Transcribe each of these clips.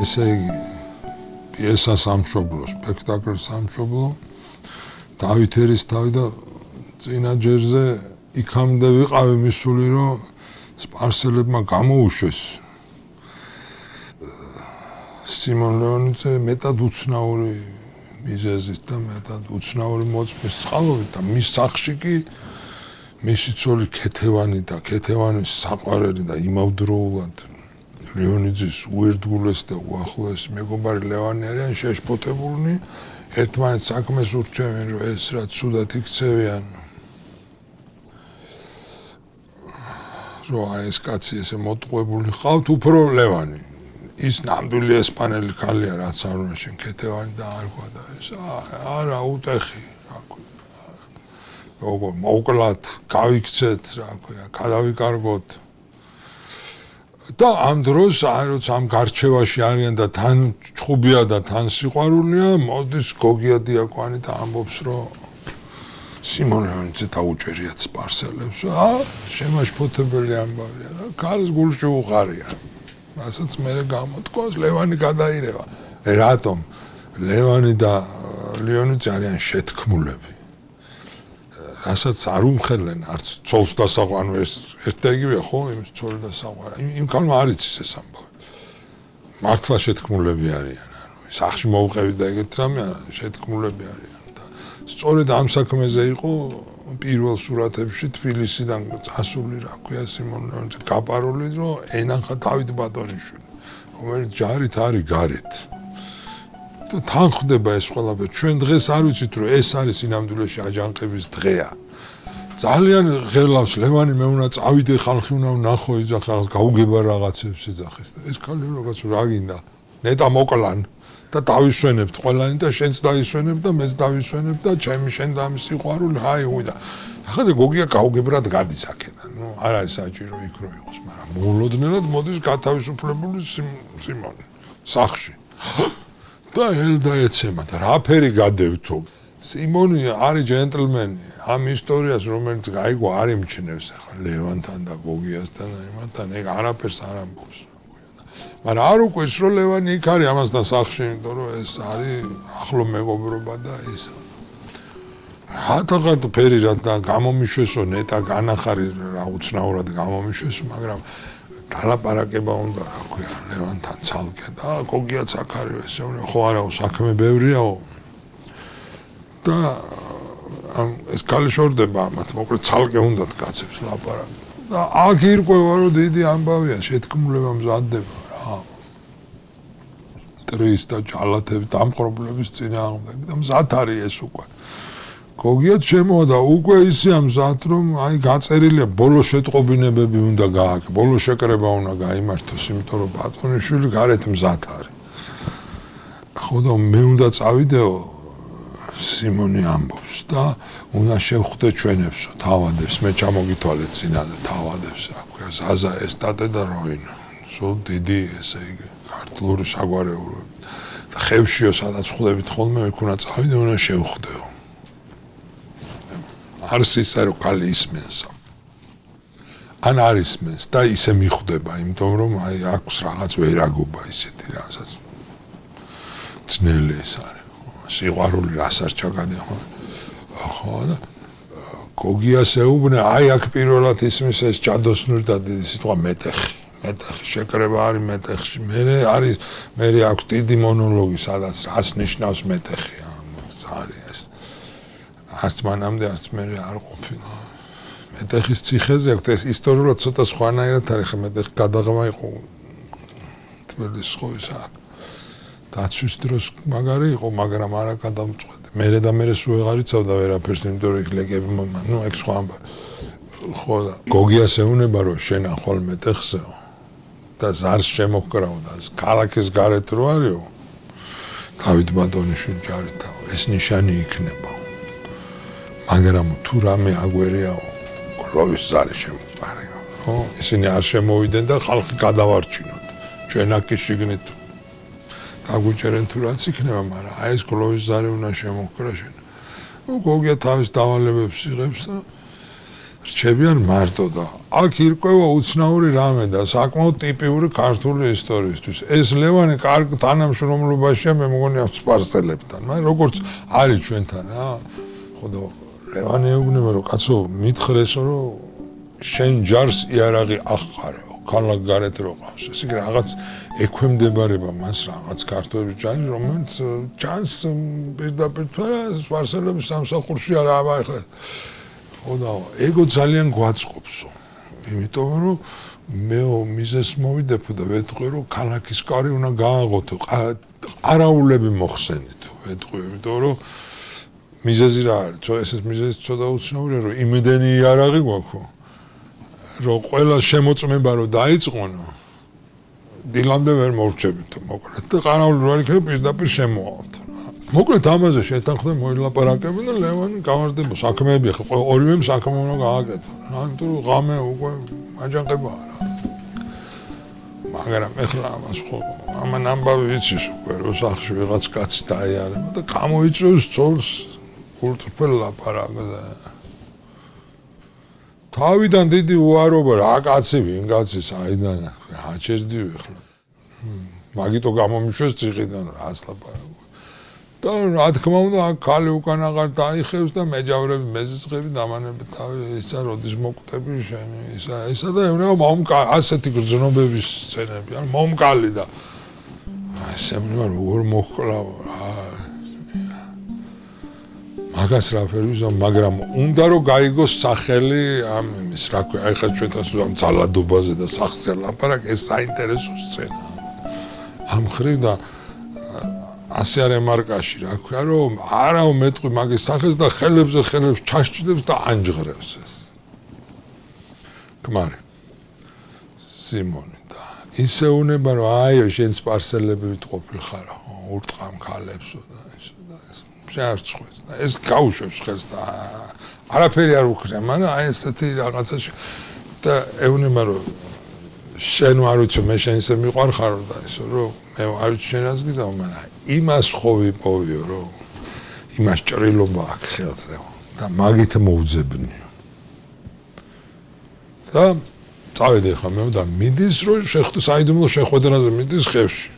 ესე იგი პიესა სამშობლო, სპექტაკლი სამშობლო, დავით ერისთავი და წინა ჯერზე იქამდე ვიყავი მისული, რომ სპარსელებმა გამოუშვეს სიმონ ლეონიძე მეტად უცნაური მიზეზით და მეტად უცნაური მოწმის წყალობით და მის სახლში კი მისი ცოლი ქეთევანი და ქეთევანის საყვარელი და იმავდროულად ლეონიძის უერთგულეს და უახლოესი მეგობარი ლევანი არიან შეშფოთებულნი, ერთმანეთს საქმეს ურჩევენ, რომ ეს რაც ცუდად იქცევიან, რომ ეს კაცი ესე მოტყუებული ხავთ, უფრო ლევანი. ის ნამდვილი ესპანელი ქალია, რაც არ უნდა შენ ქეთევანი და არ ყვა და ეს არა უტეხი, რა ქვია. როგორ მოკლათ, გავიქცეთ, რა ქვია, გადავიკარგოთ. და ამ დროს როცა ამ გარჩევაში არიან და თან ჩხუბია და თან სიყვარულია, მოდის გოგია დიაკვანი და ამბობს, რომ სიმონ ლეონიძე დაუჭერიათ სპარსელებს, შემაშფოთებელი ამბავია და ქალს გულში უყარია. რასაც მერე გამოთქვას, ლევანი გადაირევა. რატომ? ლევანი და ლეონიძე არიან შეთქმულები. რასაც არ უმხელენ, არც ცოლს დასაყვანო ეს ერთ და იგივეა, ხო? იმის ცოლი დასაყვარა. იმ ქალმა არ იცის ეს ამბავი. მართლა შეთქმულები არიან. სახლში მოუყევი და ეგეთ რამე არა, შეთქმულები არიან და სწორედ ამ საქმეზე იყო პირველ სურათებში თბილისიდან წასული, რა ქვია, სიმონ ლეონიძე გაპარული, რომ ენახა დავით ბატონიშვილი, რომელიც ჯარით არის გარეთ. და თან ხდება ეს ყველაფერი. ჩვენ დღეს არ ვიცით, რომ ეს არის სინამდვილეში აჯანყების დღეა. ძალიან ღელავს ლევანი მე უნდა წავიდე, ხალხი უნდა ვნახო, იძახ რაღაც გაუგება რაღაცებს ეძახეს და ეს ქალი რაღაც რა გინდა? ნეტა მოკლან და დავისვენებთ ყველანი და შენც დავისვენებ და მეც დავისვენებ და ჩემი შენ და ამის სიყვარული, აი უდა. ახლა გოგია გაუგებრად გადის აქედან. ნუ არ არის საჭირო იქ რო იყოს, მაგრამ მოულოდნელად მოდის გათავისუფლებული სიმონი სახლში. და ელდა ეცემა და რა ფერი გადევთო. სიმონი არის ჯენტლმენი. ამ ისტორიას რომელიც გაიგო არ იმჩნევს ახლა ლევანთან და გოგიასთან და იმათთან, ეგ არაფერს არ ამბობს. მაგრამ არ უკვირს რომ ლევანი იქ არის ამასთან სახლში, იმიტომ რომ ეს არის ახლო მეგობრობა და ეს. რატო ფერი რა გამომიშვესო, ნეტა განახარი რა უცნაურად გამომიშვესო, მაგრამ დალაპარაკება უნდა, რა ქვია, ლევანთან ცალკე და გოგიაც აქ არის, ესე უნდა, ხო არაო, საქმე ბევრიაო. და ეს ქალი შორდება ამათ, მოკლედ ცალკე უნდათ კაცებს ლაპარაკი. და აქ ირკვევა რომ დიდი ამბავია, შეთქმულება მზადდება. ტრის და ჯალათების დამყრობლების წინააღმდეგ და მზად არის ეს უკვე. გოგიაც შემოვა უკვე ისე მზად რომ აი გაწერილია ბოლო შეტყობინებები უნდა გააკეთო, ბოლო შეკრება უნდა გაიმართოს, იმიტომ რომ ბატონიშვილი გარეთ მზად არის. ხო და მე უნდა წავიდეო, სიმონი ამბობს და უნდა შევხვდე ჩვენებსო, თავადებს, მე ჩამოგითვალე წინაზე თავადებს, რა ქვია, ზაზა ეს დადე და როინა. სულ დიდი ესე იგი ქართლური საგვარეულოები და ხევშიო სადაც ხვდებით ხოლმე იქ უნდა წავიდე, უნდა შევხვდეო. არის ისე რომ ქალი ისმენს. ან არ ისმენს და ისე მიხვდება, იმიტომ რომ აი აქვს რაღაც ვერაგობა ისეთი რაღაცა. ძნელი ეს არის. სიყვარული რას არ ჩაგადეხო. ხო და გოგიას ეუბნა, აი აქ პირველად ისმის ეს ჯადოსნური და დიდი სიტყვა მეტეხი. მეტეხი შეკრება არის მეტეხში. მე აქვს დიდი მონოლოგი, სადაც რას ნიშნავს მეტეხი. არის ეს. არც მანამდე, არც მე არ ყოფილა. მეტეხის ციხეზე აქვს ეს ისტორიულად ცოტა სხვანაირად არის, ხა მეტეხი გადაღმა იყო თბილისის ხოვის აქ. დაცვის დროს მაგარი იყო, მაგრამ არა გადამწყვეტი. მერე და მერე სულ ვეღარ იცავდა ვერაფერს, იმიტომ რომ იქ ლეკები ნუ ეგ სხვა ამბავი. ხო და გოგიას ეუნება რომ შენ ახალ მეტეხსეო და ზარს შემოჰკრავ და ქალაქის გარეთ რო არისო, დავით ბატონიშვილი ჯარით ეს ნიშანი იქნება. მაგრამ თუ რამე აგვერიაო, გლოვის ზარი შემოყარეო. ხო, ისინი არ შემოვიდნენ და ხალხი გადავარჩინოთ. ჩვენ აქ შიგნით დაგვიჭერენ თუ რაც იქნება, მაგრამ აი ეს გლოვის ზარი უნდა შემოჰკრა შენ. ნუ გოგია თავის დავალებებს იღებს და რჩებიან მარტო და აქ ირკვევა უცნაური რამე და საკმაოდ ტიპიური ქართული ისტორიისთვის. ეს ლევანი კარგ თანამშრომლობაშია მე მგონი ამ სპარსელებთან, მაგრამ როგორც არის ჩვენთან რა. ხო და ლევანი ეუბნება რომ კაცო მითხრესო რომ შენ ჯარს იარაღი აღყარეო, ქალაქ გარეთ რო ყავს. ეს იგი რაღაც ექვემდებარება მას რაღაც ქართველი ჯარი, რომელიც ჯანს პირდაპირ თუ არა სპარსელების სამსახურში არა აბა ხო და ეგო ძალიან გვაწყობსო. იმიტომ რომ მე მიზეს მოვიდებო და ვეთქვი რომ ქალაქის კარი უნდა გააღოთო, ყარაულები მოხსენით ვეთქვი, იმიტომ რომ მიზეზი რა არის? ეს მიზეზი ცოტა უცნაურია რომ იმედენი იარაღი გვაქვს, რომ ყველა შემოწმება რომ დაიწყონო, დილამდე ვერ მორჩებით მოკლედ და ყარაული რო არ იქნება პირდაპირ შემოავალთ. მოკლედ ამაზე შეთანხმდა მოილაპარაკებენ და ლევანი გამარდება საქმეები ხო ორივემ საქმე უნდა გააკეთო. იმიტომ რომ ღამე უკვე აჯანყებაა რა. მაგრამ ეხლა ამას ხო ამან ამბავი იცის უკვე რომ სახში ვიღაც კაცი დაიარება და გამოიწვევს ძოლს კულტურფელ ლაპარაკზე. თავიდან დიდი უარობა რა კაცი ვინ კაცი საიდან აჩერდიო ეხლა. მაგიტო გამომიშვეს ციხიდან რას ლაპარაკო. და რა თქმა უნდა აქ ხალი უკან აღარ დაიხევს და მეჯავრები მეზისხები დამანები თავი ისა როდის მოკვდები შენი ისა და ევრება ასეთი გრძნობების სცენები ან მომკალი და ესე მნება როგორ მოხკლავ მაგას რა ფერვიზა მაგრამ უნდა რომ გაიგოს სახელი ამ იმის რა ქვია აი ხა ჩვენთან ამ ძალადობაზე და სახზე ლაპარაკ ეს საინტერესო სცენა ამ ხრივ და ასე არ ემარკაში რა ქვია რომ არა მეტყვი მაგის სახეს და ხელებს ჩაშჭიდებს და ანჯღრევს ეს კმარი სიმონი და ისე უნება რომ აიო შენ სპარსელები ვიტყופილ ხარ ურტყამ ქალებსო და ისო და ეს შეარწყვეს და ეს გაუშვებს ხელს და არაფერი არ უქრია მაგრამ აი ესეთი რაღაცა და ეუნება რომ შენ არ ვიცი მე შენ ისე მიყვარხარო და ისო რომ მე არ ვიცი შენ რას გიზავ მაგრამ იმას ხო ვიპოვიო რომ იმას ჭრილობა აქვს ხელზე და მაგით მოვძებნიო და წავედი ხა მე და მიდის რომ საიდუმლო შეხვედრაზე მიდის ხევში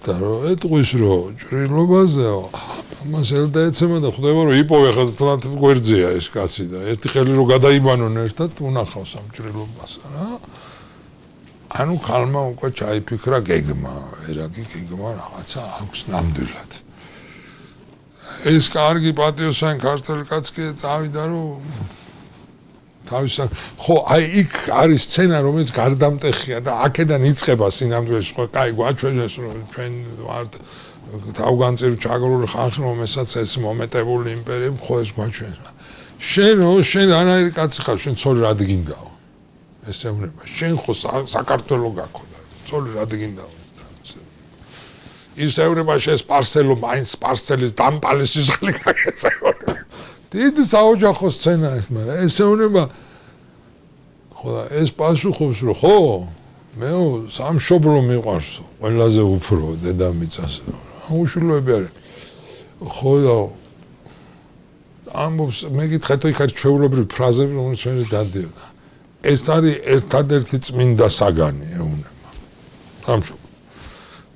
და რომ ეტყვის რომ ჭრილობაზეო ამას ელდა ეცემა და ხვდება რომ იპოვე ხა თლათ გვერდზეა ეს კაცი და ერთი ხელი რომ გადაიბანონ ერთად უნახავს ამ ჭრილობას რა ანუ ქალმა უკვე ჩაიფიქრა გეგმა, ერაგი გეგმა რაღაცა აქვს ნამდვილად. ეს კარგი პატიოსანი ქართველი კაცი წავიდა რომ თავის ხო აი იქ არის სცენა რომელიც გარდამტეხია და აქედან იწყება სინამდვილეში ხო კაი გვაჩვენეს რომ ჩვენ ვართ თავგანწირ ჩაგრული ხალხი რომელსაც ეს მომეტებული იმპერიები ხო ეს გვაჩვენეს. შენ რანაირი კაცი ხარ შენ ცოლი რა დგინდაო ესე უნება შენ ხო საქართველო გაქონდა ცოლი რა დგინდა ის ევრება შენ სპარსელო მაინც სპარსელის დამპალის სისხლი გაგეცევა დიდი საოჯახო სცენა ეს მაგრამ ესე უნება ხო ეს პასუხობს რომ ხო მე სამშობლო მიყვარსო ყველაზე უფრო დედამიწას უშვილოები არის ხო და ამბობს მე გითხეთ იქ არის ჩვეულებრივი ფრაზები რომელიც ჩვენ დადიოდა ეს არის ერთადერთი წმინდა საგანი ეუნება. სამშობლო.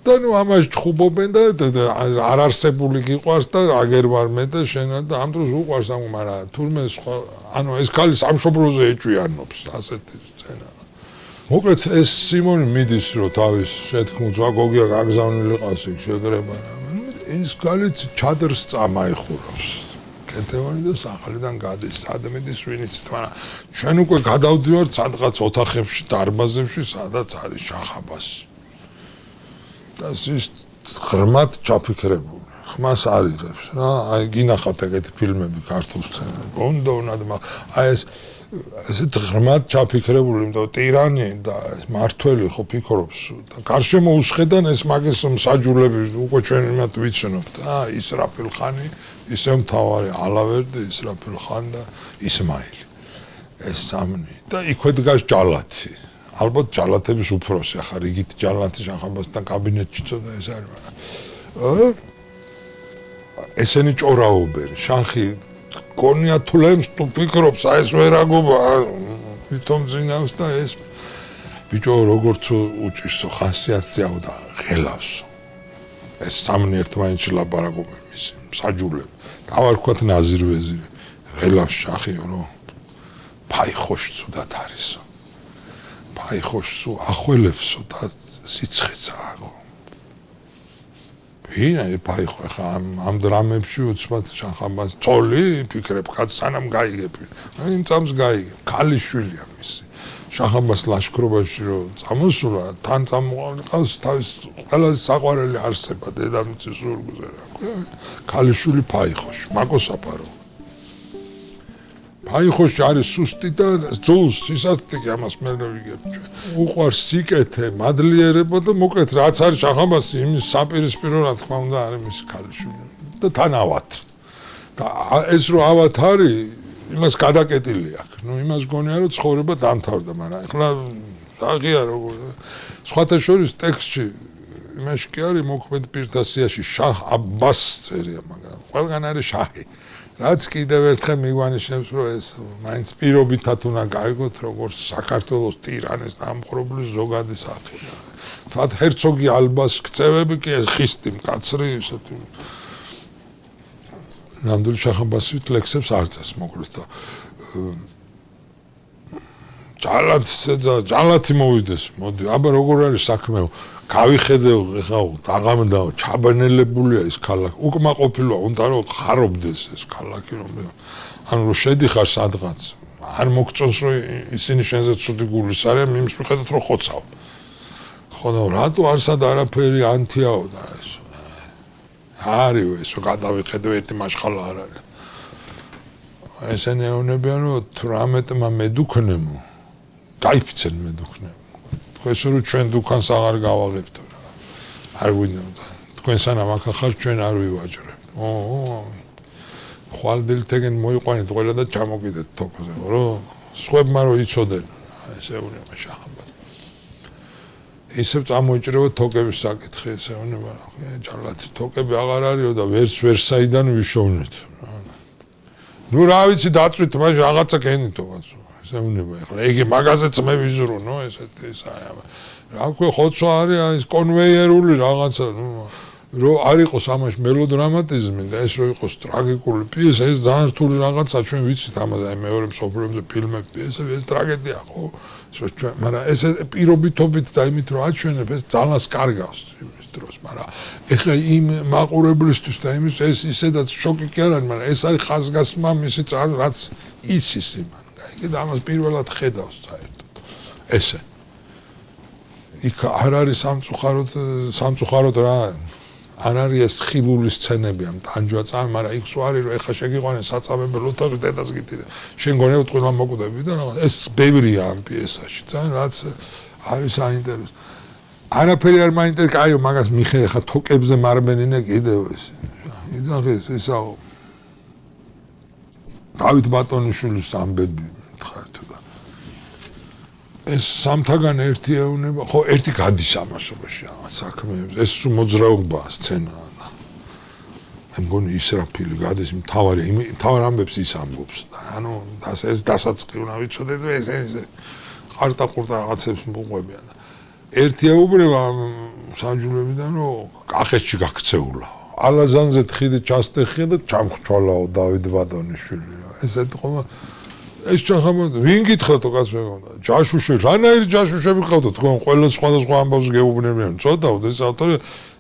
და ნუ ამას ჩხუბობენ და არ არსებული გიყვარს და აგერ ვარ მე და შენ და ამ დროს უყვარს ამ მაგრამ თურმე ანუ ეს ქალი სამშობლოზე ეჭვიანობს ასეთი სცენა. მოკლედ ეს სიმონი მიდის რომ თავის შეთქმულ ზვაგოგია გაგზავნილი ყავს იქ შეგრება ეს ქალი ჩადრს წამაიხურავს. ეთევანი და სახლიდან გადის სადმედის ვინიც მაგრამ ჩვენ უკვე გადავდივართ სადღაც ოთახებში დარბაზებში სადაც არის შახაბასი და ის ღრმად ჩაფიქრებული ხმას არიღებს რა აი გინახავთ ეგეთი ფილმები ქართულ სცენაზე გონდონად აი ესეთ ღრმად ჩაფიქრებული იმიტომ ტირანი და მართველი ხო ფიქრობს და გარშემო უსხედან ეს მაგის მსაჯულები უკვე ჩვენ იმათ ვიცნობთ ისრაფილ ხანი ისე მთავარი ალავერდი ისრაფილ ხან და ისმაილი ეს სამნი და იქვე დგას ჯალათი ალბათ ჯალათების უფროსი ახლა რიგით ჯალათი შახაბასთან კაბინეტში წოდა ეს არის მაგრამ ესენი ჭორაობენ შანხი გონია თუ ლემს თუ ფიქრობს აი ეს ვერ აგობა თვითონ ძინავს და ეს ბიჭო როგორც უჭირსო ხასიათზეაო და ღელავსო ეს სამნი ერთმანეთში ლაპარაკობენ მისი საჯულები დავარქვათ ნაზირვეზირი ღელავს შახიო რომ ფაიხოშ ცუდად არისო ფაიხოშ სულ ახველებსო და სიცხეცაა ვინ აი ფაიხო ხა ამ დრამებში უცბად შახამას წოლი ფიქრებ კაც სანამ გაიგებ იმ წამს გაიგებ ქალიშვილია მისი შახამას ლაშქრობაში რომ წამოსულა თან წამოყავს თავის ყველაზე საყვარელი არსება დედამიწის ზურგზე რა ქალიშვილი ფაიხოში მაკოსაფარო ფაიხოში არის სუსტი და ძულს სისასტიკე ამას მე ვიგებ ჩვენ უყვარს სიკეთე მადლიერება და მოკლედ რაც არის შახამასი იმის საპირისპირო რა თქმა უნდა არის მისი ქალიშვილი და თან ავად და ეს რო ავად არის იმას გადაკეტილი აქვს ნუ იმას გონია რომ ცხოვრება დამთავრდა მაგრამ ახლა დაღია როგორ სხვათა შორის ტექსტში იმაში კი არის მოქმედ პირთა სიაში შაჰ აბას წერია მაგრამ ყველგან არის შაჰი რაც კიდევ ერთხელ მიგვანიშნებს რომ ეს მაინც პირობითად უნდა გაიგოთ როგორც საქართველოს ტირანის დამხრობლის ზოგადი სახე თვათ ჰერცოგი ალბას ქცევები კი ეს ხისტი მკაცრი ესეთი ნამდვილი შახამბასით ლექსებს არ წეს მოკლედ და ჯალათი მოვიდეს მოდი აბა როგორ არის საქმეო გავიხედეო ეხლა დაღამდაო ჩაბანელებულია ეს ქალაქი უკმაყოფილოა უნდა რომ ხარობდეს ეს ქალაქი რომ ანუ რომ შედიხარ სადღაც არ მოგწონს რომ ისინი შენზე ცუდი გულის არიან იმის მიხედვით რომ ხოცავ ხო და რატო არსად არაფერი ანთიაო და ეს არის ესო გადავიხედე ერთი მაშხალა არ არის ესენი ეუბნებიან რომ 18-მა მედუქნემო გაიფიცენ მედუქნემო ეს რო ჩვენ დუქანს აღარ გავაღებთ რა არ გვინდა თქვენ სანამ აქ ხარ ჩვენ არ ვივაჭრებთ ხვალდილთეგენ მოიყვანეთ ყველა და ჩამოგიდეთ თოკოზე რო სხვებმა რო იცოდენ ესე უნება შახაბა ისევ წამოიჭრება თოკების საკითხი ესე უნება ჯალათი თოკები აღარ არისო და ვერ საიდან ვიშოვნეთ ნუ რა ვიცი დაწვით მაშინ რაღაცა კენითო კაცო ესე უნება ახლა იგი მაგაზეც მე ვიზრუნო ესეთი ეს რა ქვია ხოცვა არის ეს კონვეიერული რაღაცა ნუ რო არ იყოს ამაში მელოდრამატიზმი და ეს რო იყოს ტრაგიკული პიესა ეს ძალიან რთული რაღაცა ჩვენ ვიცით ამაზე აი მეორე მსოფლიო ფილმები ეს ტრაგედია ხო ჩვენ მაგრამ ეს პირობითობით და იმით რომ აჩვენებ ეს ძალიან კარგავს იმის დროს მაგრამ ეხლა იმ მაყურებლისთვის და იმის ეს ისედაც შოკი კი არ არის მაგრამ ეს არის ხაზგასმა მისი რაც იცის იმან იგი და ამას პირველად ხედავს საერთოდ ესე იქ არ არის სამწუხაროდ რა არ არის ეს ხილული სცენები ამ ტანჯვაწამი მაგრამ იქ სულ არის რომ ეხლა შეგიყვანე საწამებელ ოთახში დედას გიტირე შენ გონებოდ ყველა მოკვდები და რაღაც ეს ბევრია ამ პიესაში ძალიან რაც არის საინტერესო არაფერი არ მაინტერესებს აიო მაგას მიხე ეხლა თოკებზე მარბენინე კიდევ ეს იძახეს ესა დავით ბატონიშვილის ამბები ხართ და ეს სამთაგან ერთი ეუნება ხო ერთი გადის ამასობაში რაღაც საქმეებს ეს მოძრაობაა სცენა მე მგონი ისრაფილი გადის მთავარ ამბებს ის ამბობს და ანუ ეს დასაწყი უნდა ვიცოდეთ რომ ეს ყარტაყურტა რაღაცებს მოყვებიან და ერთი ეუბნება საჯულებიდან რომ კახეთში გაქცეულა ალაზანზე ხიდი ჩასტეხია და ჩამხჩვალაო დავით ბატონიშვილი ესეთ ყომა ეს ჩახამოთ ვინ გითხრათო კაცო ჯაშუში რანაირი ჯაშუშები ყავდო თქვენ ყველა სხვადასხვა ამბავს გეუბნებიან წოდავთ ეს ავტორი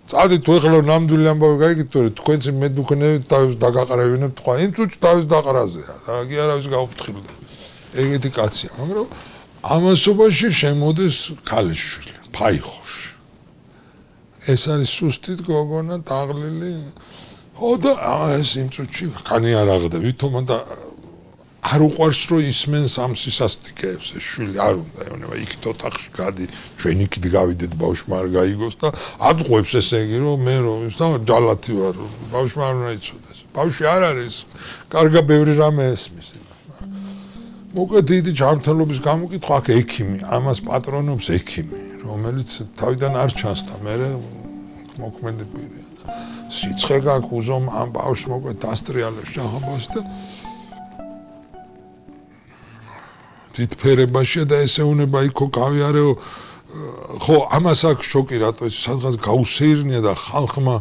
წადით თუ ეხლა ნამდვილი ამბავი გაიგეთ თქვენც მედუქნებით თავის დაგაყრევინებთ თქვა იმ წუთში თავის დაყრაზეა რა კი არავის გაუფრთხილდა ეგეთი კაცია მაგრამ ამასობაში შემოდის ქალიშვილი ფაიხოში ეს არის სუსტით გოგონა დაღლილი ხო და ეს იმ წუთში კანი არ აღდა ვითომ და არ უყვარს რომ ისმენს ამ სისასტიკეებს ეს შვილი არ უნდა ეუბნება იქით ოთახში გადი ჩვენ იქით გავიდეთ ბავშვმა არ გაიგოს და ატყუებს ესე იგი რომ მე რომ ჯალათი ვარ ბავშვმა არ უნდა იცოდეს ბავშვი არ არის კარგა ბევრი რამე ესმის მოკლედ დიდი ჯანმრთელობის გამოკითხვა აქ ექიმი ამას პატრონობს ექიმი რომელიც თავიდან არ ჩანს და მე მოქმედი პირია სიცხე გაქვს უზომ ამ ბავშვს მოკლედ დასტრიალებს შახაბას და თითფერებაშია და ესეუნება იქო გავიარეო ხო ამას აქ შოკი რატო ეს სადღაც გაუსეირნია და ხალხმა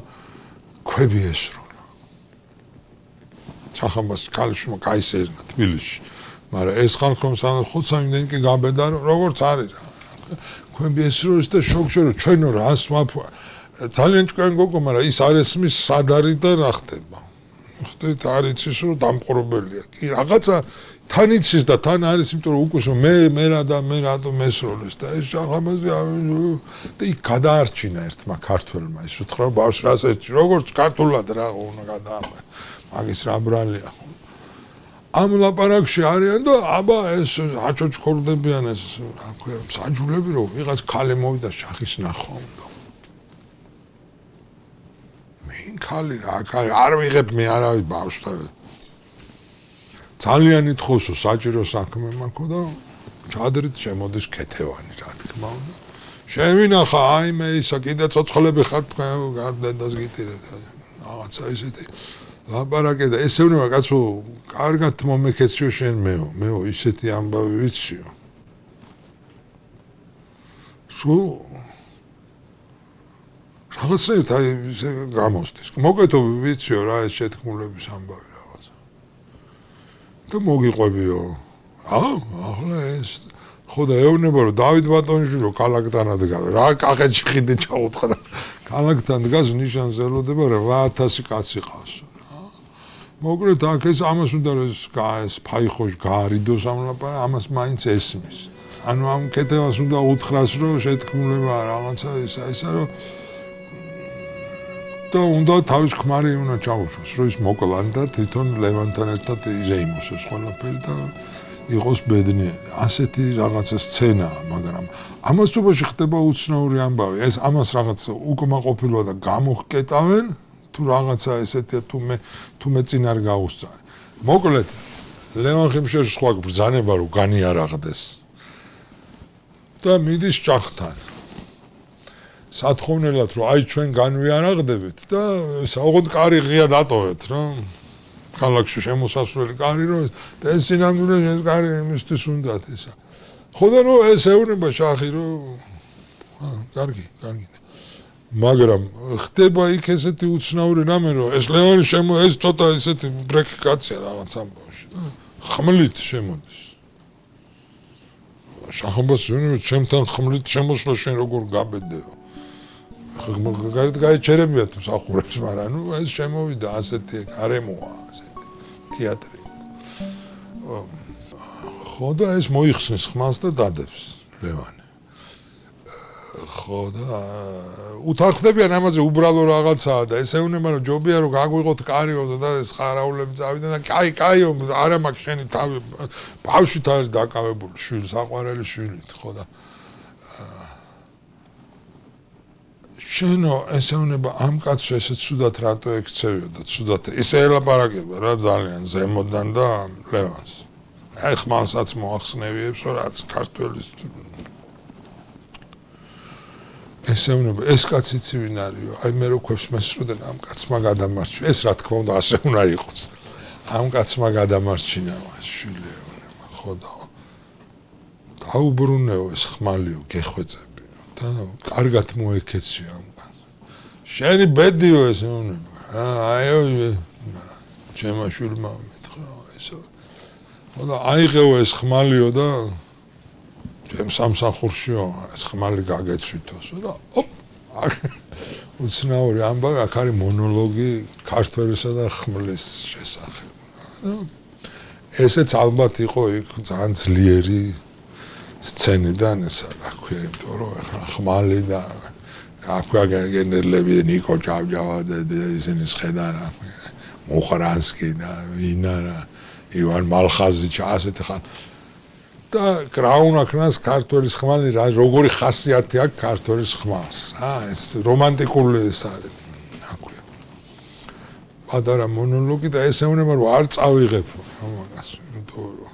ქვები ესროლა ჩახამბას ქალიშმა გაისეირნა თბილისში მაგრამ ეს ხალხმა სანამ ხოცა იმდენი კი გაბედა როგორც არის რა ქვები ესროლის და შოქში რომ ჩვენო რას ძალიან ჭკვიან გოგო მაგრამ ის არ ესმის სად არის და რა ხდება ხდეთ არ იცის რომ დამყრობელია კი რაღაცა თან იცის და თან არის იმიტომ რომ უკვე მე რატომ მესროლეს და ეს ახამაზე და იქ გადაარჩინა ერთმა ქართველმა ის უთხრა ბავშვს რას ერჩი როგორც ქართულად რა უნდა გადაამე მაგის რა ბრალია ამ ლაპარაკში არიან და აბა ეს აჩოჩქორდებიან ეს რა ქვია საჯულები რომ ვიღაც ქალი მოვიდა შახის ნახვა უნდა მინ ქალი რა ქალი არ ვიღებ მე არავის ბავშვს ძალიან ითხოვსო საჭირო საქმე მაქვს და ჩადრით შემოდის ქეთევანი რა თქმა უნდა შევინახა აი მე ისა კიდე ცოცხლები ხარ თქვენ გარდადას გიტირეთ რაღაცა ისეთი ლაპარაკე და ესეუნება კაცო კარგად მომეკეციო შენ მეო ისეთი ამბავი ვიციო სულ რაღაცნაირად აი გამოსდის მოგეთო ვიციო რა ეს შეთქმულების ამბავი და მოგიყვებიო ახლა ეს ხო და ეუბნება რომ დავით ბატონიშვილო ქალაქთან დგას რა კახეთში ხიდე ჩაუთხა და ქალაქთან დგას ნიშანს ელოდება 8000 კაცი ყავს რა მოკლედ აქ ეს ამას უნდა რომ ეს ფაიხოშ გაარიდოს ამ ლაპარაკს ამას მაინც ესმის ანუ ამ კეთებას უნდა უთხრას რომ შეთქმულება რაღაცა ისა რომ და უნდა თავის ქმარი უნდა ჩაუშვას რომ ის მოკლან და თვითონ ლევანთან ერთად იზეიმოსოს ყველაფერი და იყოს ბედნიერი ასეთი რაღაცა სცენაა მაგრამ ამას თუბოში ხდება უცნაური ამბავი ეს ამას რაღაცა უკმაყოფილო და გამოხკეტავენ თუ რაღაცა ესეთი თუ მე წინ არ გაუსწარე მოკლედ ლევან ხიმშერის სხვა ბრძანება რომ განიარაღდეს და მიდის ჭახთან სათხოვნელად რომ აი ჩვენ განვიარაღდებით და საუბრობთ კარი ღია დატოვეთ რა ქალაქში შემოსასვლელი კარი რომ და ეს სინამდვილეში ეს კარი იმისთვის უნდათ ისა ხო და რომ ეს ეუბნება შახი რომ კარგი მაგრამ ხდება იქ ესეთი უცნაური რამე რომ ეს ლევანი ეს ცოტა ესეთი ბრეკი კაცია რაღაც ამბავში და ხმლით შემოდის შახობას ჩემთან ხმლით შემოსვლა შენ როგორ გაბედეო გარეთ გაიჩერებიათ მსახურებს, მაგრამ ნუ ეს შემოვიდა ასეთი გარემოა, ასეთი თეატრი. ხო და ეს მოიხსნის ხმალს და დადებს ლევანი. ხო და უთანხმდებიან ამაზე უბრალო რაღაცაა და ესეუნება რომ ჯობია რომ გაგვიღოთ კარიო და ეს ხარაულები წავიდნენ და კაიო არა მაქვს შენი თავი ბავშვით არის დაკავებული შვილი საყვარელი შვილით ხო და შენო ესეუნება ამ კაცს ესე ცუდად რატო ექცევიო და ცუდად ისე ელაპარაკება რა ძალიან ზემოდან და ლევანს აი ხმალსაც მოახსნევიებს რაც ქართველის ესეუნება ეს კაცი ცივინ არისო აი მე რო ქვებს მესროდენ ამ კაცმა გადამარჩი ეს რა თქმა უნდა ასე უნდა იყოს ამ კაცმა გადამარჩინა შვილი ეუბნება ხო და დაუბრუნეო ეს ხმალიო გეხვეწებიო და კარგად მოეკეციო ამ შენი ბედიო ესეუნება აი ჩემო შვილმა მეთხრა ესო ხო და აიღეო ეს ხმალიო და ჩემ სამსახურშიო ეს ხმალი გაგეცვითოსო და ოპ უცნაური ამბავი აქ არის მონოლოგი ქართველისა და ხმლის შესახებ ესეც ალბათ იყო იქ ძალიან ძლიერი სცენიდან ესა რა ქვია იმიტომ რომ ხმალი და რა ქვია გენერლები ნიკო ჭავჭავაძე ისინი შედან მოხარანსკი და ვინარა ივან მალხაზიჩი ასეთი ხან და კრაუნაკნას ქართველის ხმალი რა როგორი ხასიათი აქვს ქართველის ხმალს რა ეს რომანტიკული ეს არის აკვია პატარა მონოლოგი და ესეუნება რომ არ წავიღებ მაგას იმიტომ რომ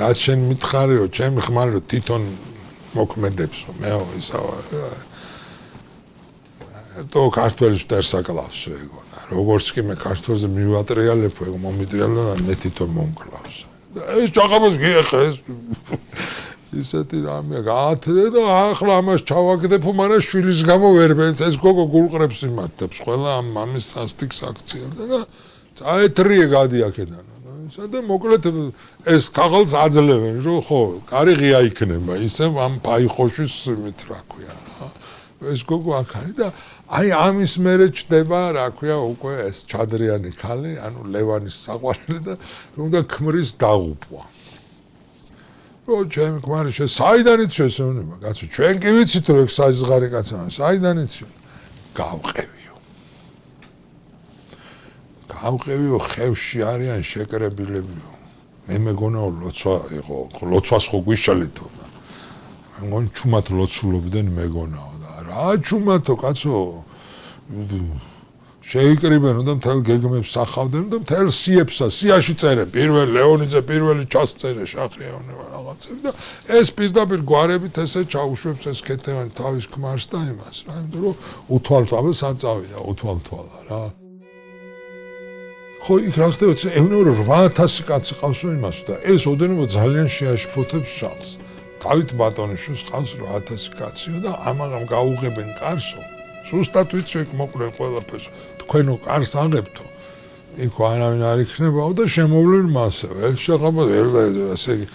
რაც შენ მითხარიო ჩემი ხმალი თვითონ მოქმედებსო მეო ისა то ქართველის დერსაკლავსო ეგო და როგორც კი მე ქართველზე მივატრიალებო ეგ მომიტრიალო და მე თვითონ მომკლავს ეს ჭაღაბას გიეხა ეს ისეთი რამეა გაათრე და ახლა ამას ჩავაგდებ, მაგრამ შვილის გამო ვერ მეც ეს გოგო გულყრებს იმართებს ყველა ამ მამის სასტიკს აქციელდა და წაეთრიე გადი აქედან. და მოკლედ ეს ქაღალდს აძლევენ, რომ ხო, კარი ღია იქნება, ისე ამ ფაიხოშის იმით რა ქვია რა. ეს გოგო აქ არის და აი ამის მერე ჩდება რა ქვია უკვე ეს ჩადრიანი ქალი, ანუ ლევანის საყვარელი და რომ და ქმრის დაღუპვა. რო ჩემი ქმარი საიდან იცის ესეუნება, კაცო, ჩვენ კი ვიცით რომ ეგ საზღარი კაცაა, საიდან იცის? გავყევიო. გავყევიო, ხევში არიან შეკრებილებიო. მე მეგონაო ლოცვა იყო, ლოცვას ხო გვიშალითო და მე მგონი ჩუმად ლოცულობდნენ მეგონაო და რა ჩუმათო კაცო შეიკრიბენ და მთელ გეგმებს სახავდნენ და მთელ სიაში წერენ პირველ ლეონიძე პირველი ჩასწერე შახიაონება რაღაცები და ეს პირდაპირ გვარებით ესე ჩაუშვებს ეს კეთევანი თავის ქმარს და იმას რა იმიტომ რომ უთვალთვალა საწავიდა უთვალთვალა რა ხო იქ რა ხდება ევნეურო 8000 კაცი ყავსო იმას და ეს ოდენობა ძალიან შეაშფოთებს შალს დავით ბატონიშვილს ყავს 8000 კაციო და ამაღამ გაუღებენ კარსო ზუსტად ვიცი იქ მოკლენ ყველაფერს თქვენო კარს აღებთო იქ არავინ არ იქნებაო და შემოვლენ მასე ეს შეღაბა ესე იგი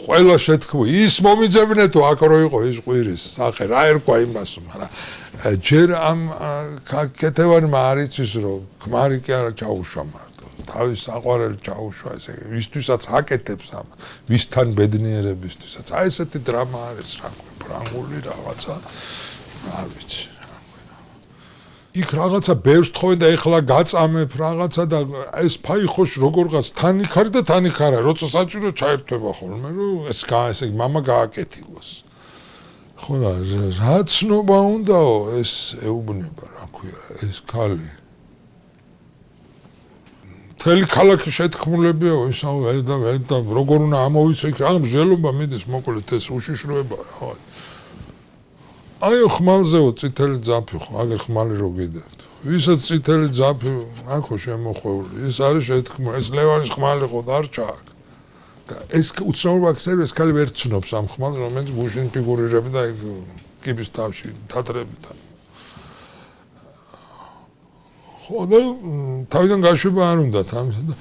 ყველა შეთქმო ის მომიძებნეთო აქ რო იყო ის ყვირის სახე რა ერქვა იმასო მაგრამ ჯერ ამ კეთევანმა არ იცის რომ ქმარი კი არა ჩაუშვა მარტო თავის საყვარელი ჩაუშვა ესე იგი ვისთვისაც აკეთებს ამ ვისთან ბედნიერებისთვისაც აი ესეთი დრამა არის რა ქვია ფრანგული რაღაცა არ ვიცი იქ რაღაცა ბევრს თხოვე და ეხლა გაწამებ რაღაცა და ეს ფაიხოში როგორღაც თანიქარი და თანიქარა როცა საჭირო ჩაერთვება ხოლმე რომ ეს ესე მამა გააკეთილოს ხო და რა ცნობა უნდაო ეს ეუბნება რა ქვია ეს ქალი მთელი ქალაქი შეთქმულებიაო ისაო და როგორ უნდა ამოვიცო იქ რა მსჯელობა მიდის მოკლედ ეს უშიშროება რა აი ხმალზეო წითელი ძაფი ხო აგერ ხმალი რო გიდევთ ვისაც წითელი ძაფი აქო შემოხვეული ეს არის შეთქმული ეს ლევანის ხმალი ხო დარჩა აქ და ეს უცნაურობა ხსერვ ეს ქალი ვერ ცნობს ამ ხმალს რომელიც გუშინ ფიგურირები და კიბის თავში თატრები და ხო და თავიდან გაშვება არ უნდათ ამისა და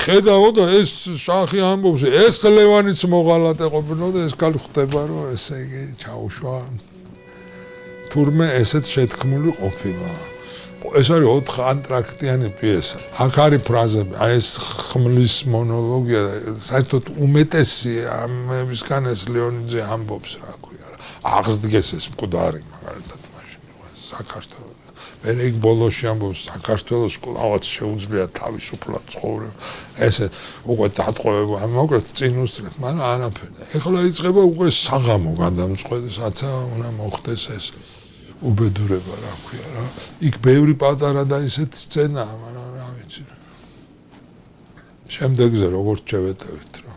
ხედაო და ეს შახი ამბობს ეს ლევანიც მოღალატე ყოფილა და ეს ქალი ხდება რომ ესე იგი ჩაუშვა თურმე ესეც შეთქმული ყოფილა. ეს არის 4 ანტრაქტიანი პიესა. აქ არის ფრაზები, აი ეს ხმლის მონოლოგია, საერთოდ უმეტესი ამებისგან ეს ლეონიძე ამბობს რა ქვია. აღსდგეს ეს მკვდარი მაგალითად მაშინ საქართველოს. მე იქ ბოლოში ამბობს საქართველოს კლავაც შეუძლია თავისუფლად ცხოვრება. ესე უკვე დატყვევება, მოკლედ წინ უსწრებს, მაგრამ არაფერი. ეხლა იწყება უკვე საღამო გადამწყვეტი, საცა უნდა მოხდეს ეს უბედურება რა ქვია რა. იქ ბევრი პატარა და ისეთი სცენაა, მაგრამ რა ვიცი. შემდეგზე როგორც შევეტევით რა.